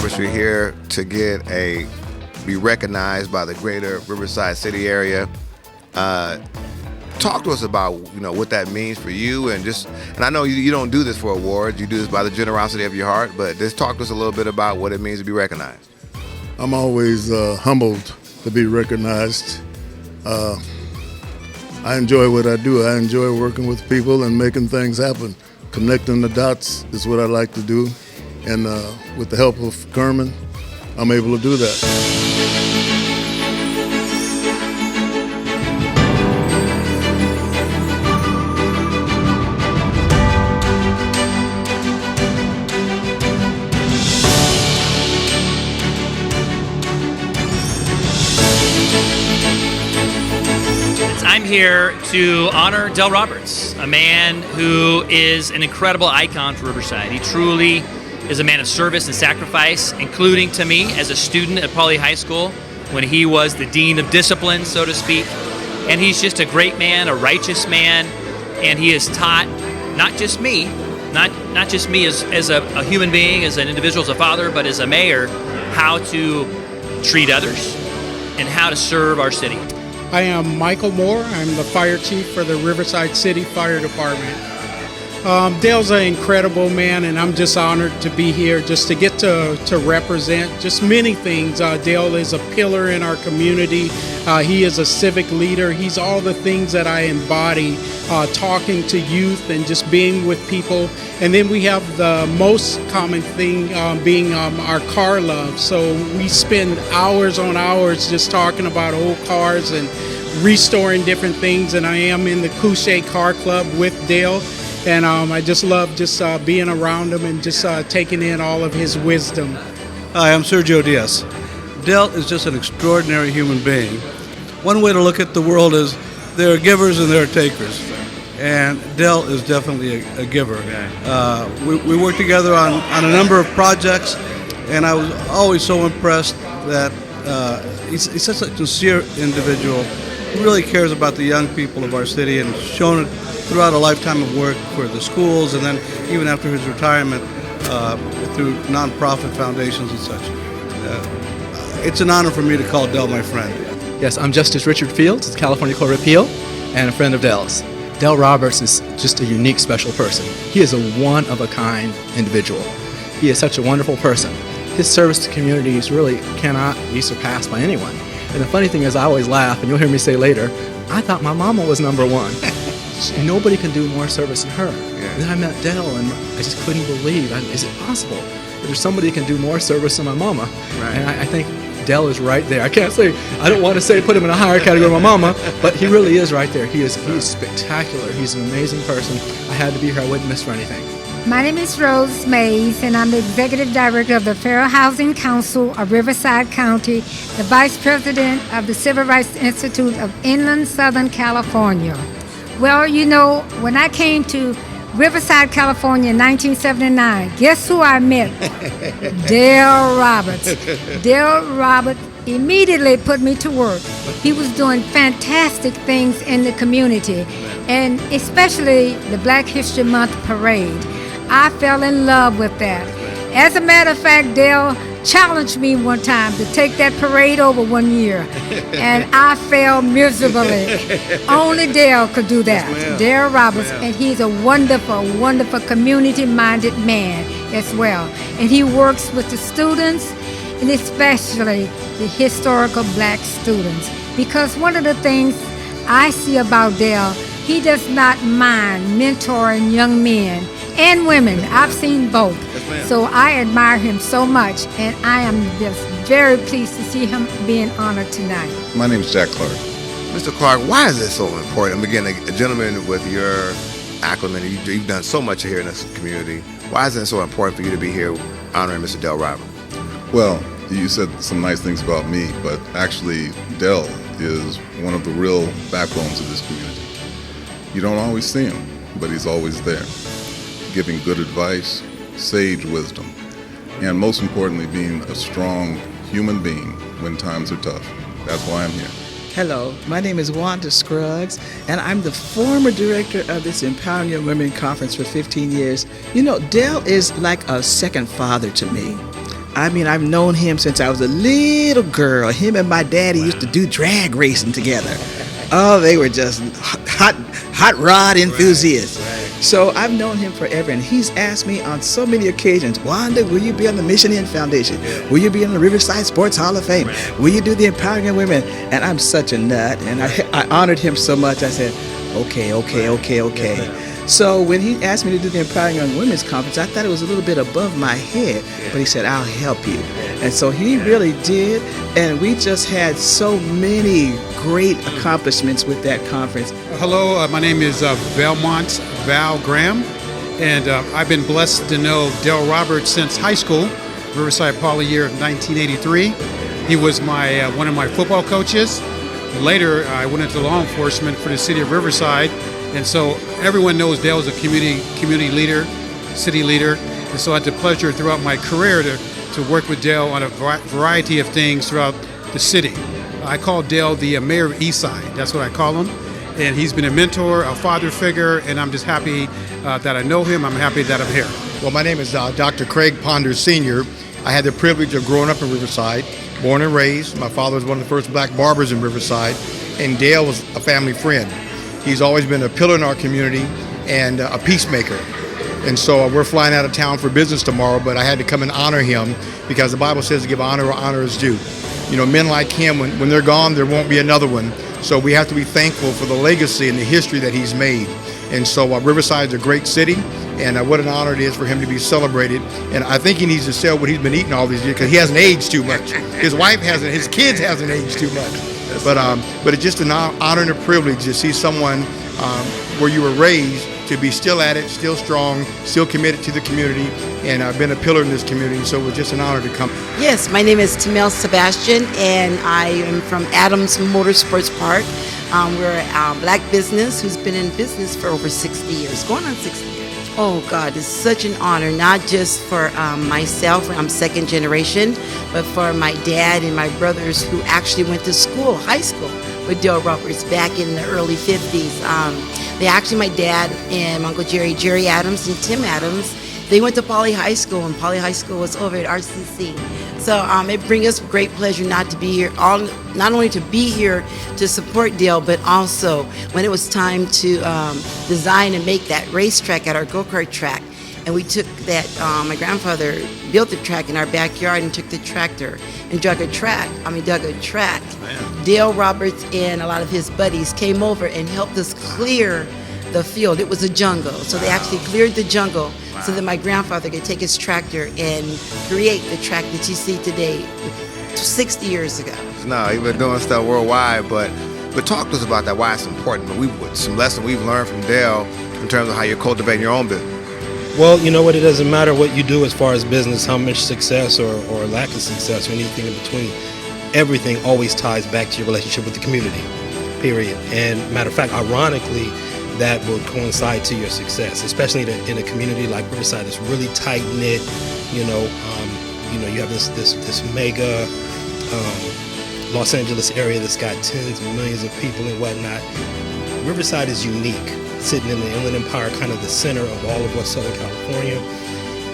Roberts. You're here to be recognized by the greater Riverside City area. Talk to us about what that means for you, and I know you don't do this for awards. You do this by the generosity of your heart. But just talk to us a little bit about what it means to be recognized. I'm always humbled to be recognized. I enjoy what I do. I enjoy working with people and making things happen. Connecting the dots is what I like to do. And with the help of Kerman, I'm able to do that. I'm here to honor Dell Roberts, a man who is an incredible icon for Riverside. He truly is a man of service and sacrifice, including to me as a student at Pauley High School when he was the dean of discipline, so to speak. And he's just a great man, a righteous man, and he has taught not just me as a human being, as an individual, as a father, but as a mayor, how to treat others and how to serve our city. I am Michael Moore. I'm the fire chief for the Riverside City Fire Department. Dale's an incredible man, and I'm just honored to be here just to get to represent just many things. Dale is a pillar in our community. He is a civic leader. He's all the things that I embody, talking to youth and just being with people. And then we have the most common thing being our car love. So we spend hours on hours just talking about old cars and restoring different things. And I am in the Couché Car Club with Dale. And I just love being around him and just taking in all of his wisdom. Hi, I'm Sergio Diaz. Dell is just an extraordinary human being. One way to look at the world is there are givers and there are takers. And Dell is definitely a giver. We work together on a number of projects, and I was always so impressed that he's such a sincere individual who really cares about the young people of our city and shown it throughout a lifetime of work for the schools, and then even after his retirement through nonprofit foundations and such. It's an honor for me to call Dell my friend. Yes, I'm Justice Richard Fields, California Court of Appeal, and a friend of Dell's. Dell Roberts is just a unique, special person. He is a one-of-a-kind individual. He is such a wonderful person. His service to communities really cannot be surpassed by anyone. And the funny thing is, I always laugh, and you'll hear me say later, I thought my mama was number one. Nobody can do more service than her. Yeah. Then I met Dell, and I just couldn't believe, is it possible that there's somebody who can do more service than my mama? Right. And I think Dell is right there. I don't want to put him in a higher category than my mama, but he really is right there. He is spectacular. He's an amazing person. I had to be here. I wouldn't miss for anything. My name is Rose Mays, and I'm the Executive Director of the Fair Housing Council of Riverside County, the Vice President of the Civil Rights Institute of Inland Southern California. Well, when I came to Riverside, California in 1979, guess who I met? Dell Roberts. Dell Roberts immediately put me to work. He was doing fantastic things in the community, and especially the Black History Month parade. I fell in love with that. As a matter of fact, Dell challenged me one time to take that parade over one year, and I failed miserably. Only Dell could do that. Yes, Dell Roberts, yes, and he's a wonderful, wonderful community-minded man as well. And he works with the students, and especially the historical Black students. Because one of the things I see about Dell, he does not mind mentoring young men and women. I've seen both. Yes, so I admire him so much, and I am just very pleased to see him being honored tonight. My name is Jack Clark. Mr. Clark, why is this so important? Again, a gentleman with your acumen, you've done so much here in this community. Why is it so important for you to be here honoring Mr. Dell Roberts? Well, you said some nice things about me, but actually Dell is one of the real backbones of this community. You don't always see him, but he's always there, giving good advice, sage wisdom, and most importantly, being a strong human being when times are tough. That's why I'm here. Hello, my name is Wanda Scruggs, and I'm the former director of this Empowering Young Women Conference for 15 years. Dell is like a second father to me. I mean, I've known him since I was a little girl. Him and my daddy used to do drag racing together. Oh, they were just hot rod enthusiasts. So I've known him forever, and he's asked me on so many occasions, Wanda, will you be on the Mission Inn Foundation? Will you be on the Riverside Sports Hall of Fame? Will you do the Empowering of Women? And I'm such a nut, and I honored him so much. I said, okay. So when he asked me to do the Empowering Young Women's Conference, I thought it was a little bit above my head, but he said, I'll help you. And so he really did, and we just had so many great accomplishments with that conference. Hello, my name is Belmont Val Graham, and I've been blessed to know Dell Roberts since high school, Riverside Poly year of 1983. He was one of my football coaches. Later, I went into law enforcement for the city of Riverside, and so everyone knows Dell is a community leader, city leader, and so I had the pleasure throughout my career to work with Dell on a variety of things throughout the city. I call Dell the mayor of Eastside. That's what I call him. And he's been a mentor, a father figure, and I'm just happy that I know him. I'm happy that I'm here. Well, my name is Dr. Craig Ponders Sr. I had the privilege of growing up in Riverside, born and raised. My father was one of the first black barbers in Riverside, and Dale was a family friend. He's always been a pillar in our community and a peacemaker. And so we're flying out of town for business tomorrow, but I had to come and honor him because the Bible says to give honor where honor is due. You know, men like him, when they're gone, there won't be another one. So we have to be thankful for the legacy and the history that he's made. And so Riverside is a great city, and what an honor it is for him to be celebrated. And I think he needs to sell what he's been eating all these years because he hasn't aged too much. His wife hasn't, his kids hasn't aged too much. But it's just an honor and a privilege to see someone where you were raised to be still at it, still strong, still committed to the community, and I've been a pillar in this community, so it was just an honor to come. Yes, my name is Tamel Sebastian, and I am from Adams Motorsports Park. We're a black business who's been in business for over 60 years, going on 60 years. Oh God, it's such an honor, not just for myself, I'm second generation, but for my dad and my brothers who actually went to school, high school, with Dell Roberts back in the early 50s. My dad and Uncle Jerry Adams and Tim Adams, they went to Poly High School, and Poly High School was over at RCC. So it brings us great pleasure not only to be here to support Dale, but also when it was time to design and make that racetrack at our go-kart track. And we took that, my grandfather built the track in our backyard and took the tractor and dug a track. Man. Dale Roberts and a lot of his buddies came over and helped us clear the field. It was a jungle, so they actually cleared the jungle so that my grandfather could take his tractor and create the track that you see today 60 years ago. No, you've been doing stuff worldwide, but talk to us about that, why it's important. Some lessons we've learned from Dale in terms of how you're cultivating your own business. Well, you know what, it doesn't matter what you do as far as business, how much success or lack of success or anything in between. Everything always ties back to your relationship with the community, period. And matter of fact, ironically, that will coincide to your success, especially in a community like Riverside. It's really tight knit. You have this mega Los Angeles area that's got tens of millions of people and whatnot. Riverside is unique, sitting in the Inland Empire, kind of the center of all of West Southern California.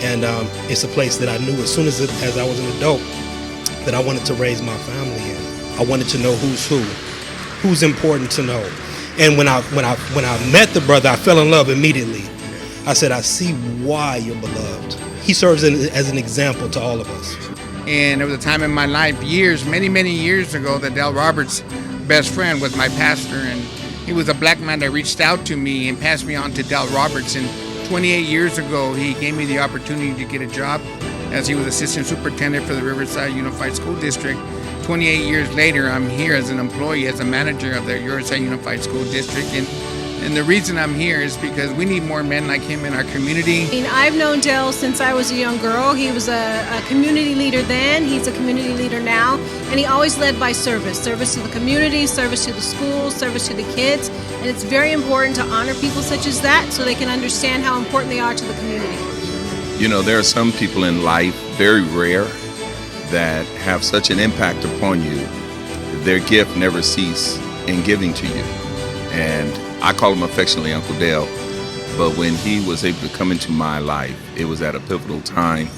And it's a place that I knew as soon as I was an adult that I wanted to raise my family in. I wanted to know who's important to know. And when I met the brother, I fell in love immediately. I said, I see why you're beloved. He serves as an example to all of us. And there was a time in my life, many years ago, that Dell Roberts' best friend was my pastor, and he was a black man that reached out to me and passed me on to Dell Roberts. And 28 years ago, he gave me the opportunity to get a job as he was assistant superintendent for the Riverside Unified School District. 28 years later, I'm here as an employee, as a manager of the Riverside Unified School District. And the reason I'm here is because we need more men like him in our community. I've known Dell since I was a young girl. He was a community leader then. He's a community leader now. And he always led by service to the community, service to the schools, service to the kids. And it's very important to honor people such as that so they can understand how important they are to the community. You know, there are some people in life, very rare, that have such an impact upon you. Their gift never ceases in giving to you. And I call him affectionately Uncle Dale, but when he was able to come into my life, it was at a pivotal time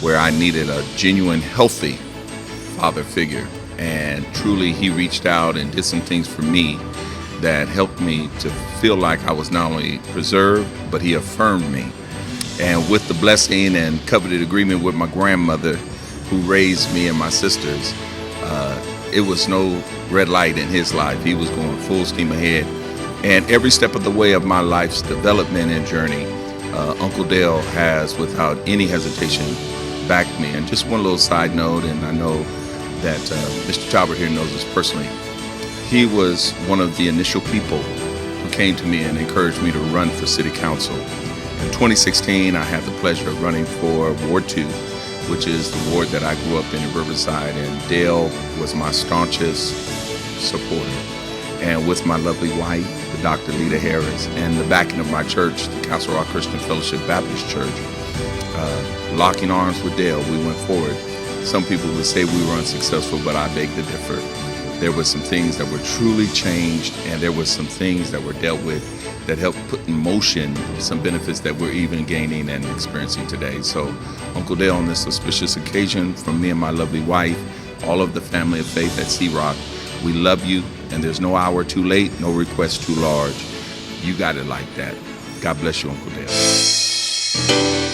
where I needed a genuine, healthy father figure. And truly, he reached out and did some things for me that helped me to feel like I was not only preserved, but he affirmed me. And with the blessing and covenant agreement with my grandmother, who raised me and my sisters, it was no red light in his life. He was going full steam ahead. And every step of the way of my life's development and journey, Uncle Dale has, without any hesitation, backed me. And just one little side note, and I know that Mr. Talbert here knows this personally, he was one of the initial people who came to me and encouraged me to run for city council. In 2016, I had the pleasure of running for Ward 2, which is the ward that I grew up in Riverside, and Dale was my staunchest supporter. And with my lovely wife, the Dr. Lita Harris, and the backing of my church, the Castle Rock Christian Fellowship Baptist Church, locking arms with Dale, we went forward. Some people would say we were unsuccessful, but I beg to differ. There were some things that were truly changed, and there were some things that were dealt with that helped put in motion some benefits that we're even gaining and experiencing today. So, Uncle Dale, on this auspicious occasion, from me and my lovely wife, all of the family of faith at C-Rock, we love you, and there's no hour too late, no request too large. You got it like that. God bless you, Uncle Dale.